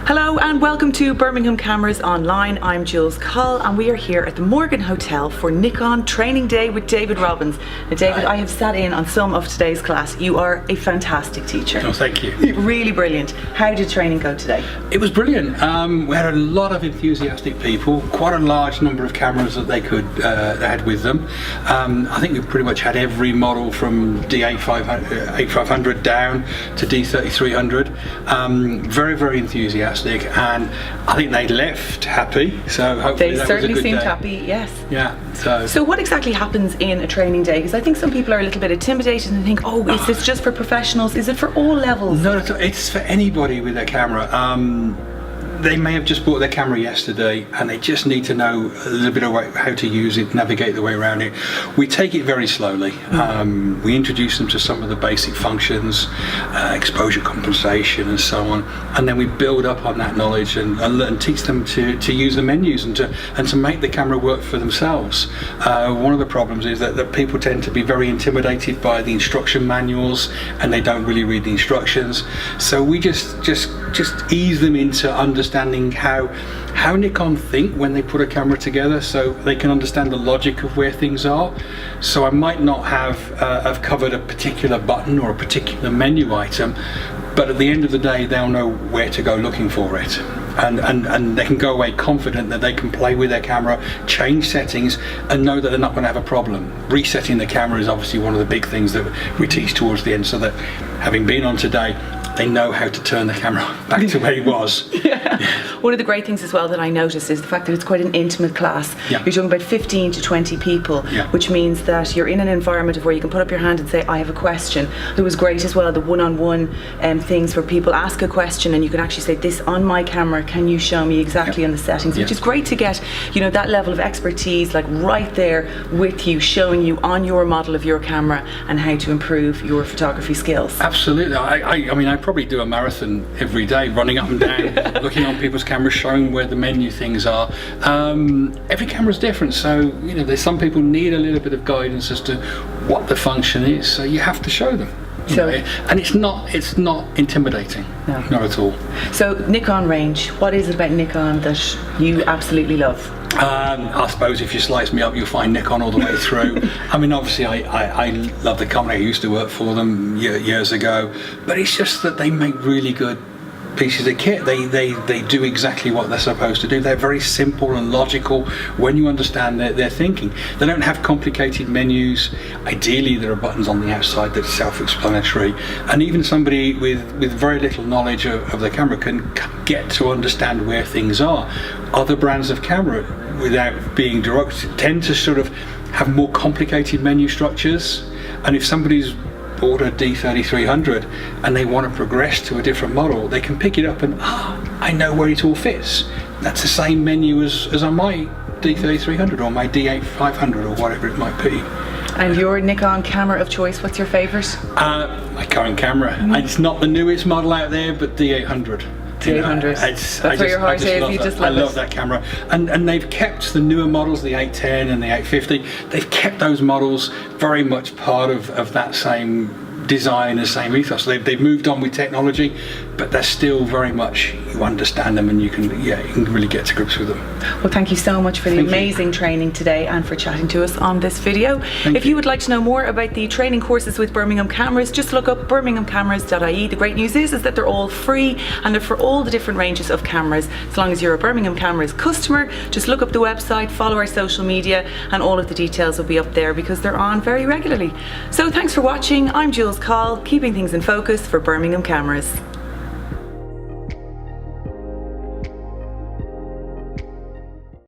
Hello and welcome to Bermingham Cameras Online. I'm Jules Coll and we are here at the Morgan Hotel for Nikon Training Day with David Robbins. Now David, I have sat in on some of today's class. You are a fantastic teacher. Oh, thank you. Really brilliant. How did training go today? It was brilliant. We had a lot of enthusiastic people, quite a large number of cameras that they had with them. I think we pretty much had every model from D8500 down to D3300. Very, very enthusiastic. And I think they left happy, so hopefully they certainly seemed happy. Yes. Yeah. So what exactly happens in a training day? Because I think some people are a little bit intimidated and think, oh, is this just for professionals? Is it for all levels? No, it's for anybody with their camera. They may have just bought their camera yesterday and they just need to know a little bit about how to use it, navigate the way around it. We take it very slowly. We introduce them to some of the basic functions, exposure compensation and so on, and then we build up on that knowledge and teach them to use the menus and to make the camera work for themselves. One of the problems is that people tend to be very intimidated by the instruction manuals and they don't really read the instructions. So we just ease them into understanding how Nikon think when they put a camera together, so they can understand the logic of where things are. So I might not have covered a particular button or a particular menu item, but at the end of the day they'll know where to go looking for it. And they can go away confident that they can play with their camera, change settings, and know that they're not going to have a problem. Resetting the camera is obviously one of the big things that we teach towards the end, so that having been on today, they know how to turn the camera back to where it was. Yeah. One of the great things as well that I noticed is the fact that it's quite an intimate class. Yeah. You're talking about 15 to 20 people, yeah, which means that you're in an environment of where you can put up your hand and say, I have a question. It was great as well, the one-on-one things where people ask a question and you can actually say, this on my camera, can you show me exactly on the settings? Which is great to get, that level of expertise, like right there with you, showing you on your model of your camera and how to improve your photography skills. Absolutely. I mean, I probably do a marathon every day, running up and down, looking on people's cameras, showing where the menu things are. Every camera's different, so there's some people need a little bit of guidance as to what the function is, so you have to show them. And it's not intimidating. No. Not at all. So Nikon range, what is it about Nikon that you absolutely love? I suppose if you slice me up, you'll find Nikon all the way through. I mean, obviously I love the company. I used to work for them years ago, but it's just that they make really good pieces of kit. They do exactly what they're supposed to do. They're very simple and logical when you understand their thinking. They don't have complicated menus. Ideally there are buttons on the outside that's self-explanatory, and even somebody with very little knowledge of the camera can get to understand where things are. Other brands of camera, without being direct, tend to sort of have more complicated menu structures, and if somebody's bought a D3300 and they want to progress to a different model, they can pick it up and I know where it all fits. That's the same menu as on my D3300 or my D8500 or whatever it might be. And your Nikon camera of choice, what's your favourite? My current camera. It's not the newest model out there, but D800. D800. That's where your heart is. You just love it. I love that camera, and they've kept the newer models, the 810 and the 850. They've kept those models very much part of that same design and same ethos. They've moved on with technology, but they're still very much, you understand them and you can really get to grips with them. Well, thank you so much for the amazing training today and for chatting to us on this video. If you would like to know more about the training courses with Bermingham Cameras, just look up birminghamcameras.ie. The great news is that they're all free and they're for all the different ranges of cameras. As long as you're a Bermingham Cameras customer, just look up the website, follow our social media, and all of the details will be up there because they're on very regularly. So thanks for watching. I'm Jules Coll, keeping things in focus for Bermingham Cameras.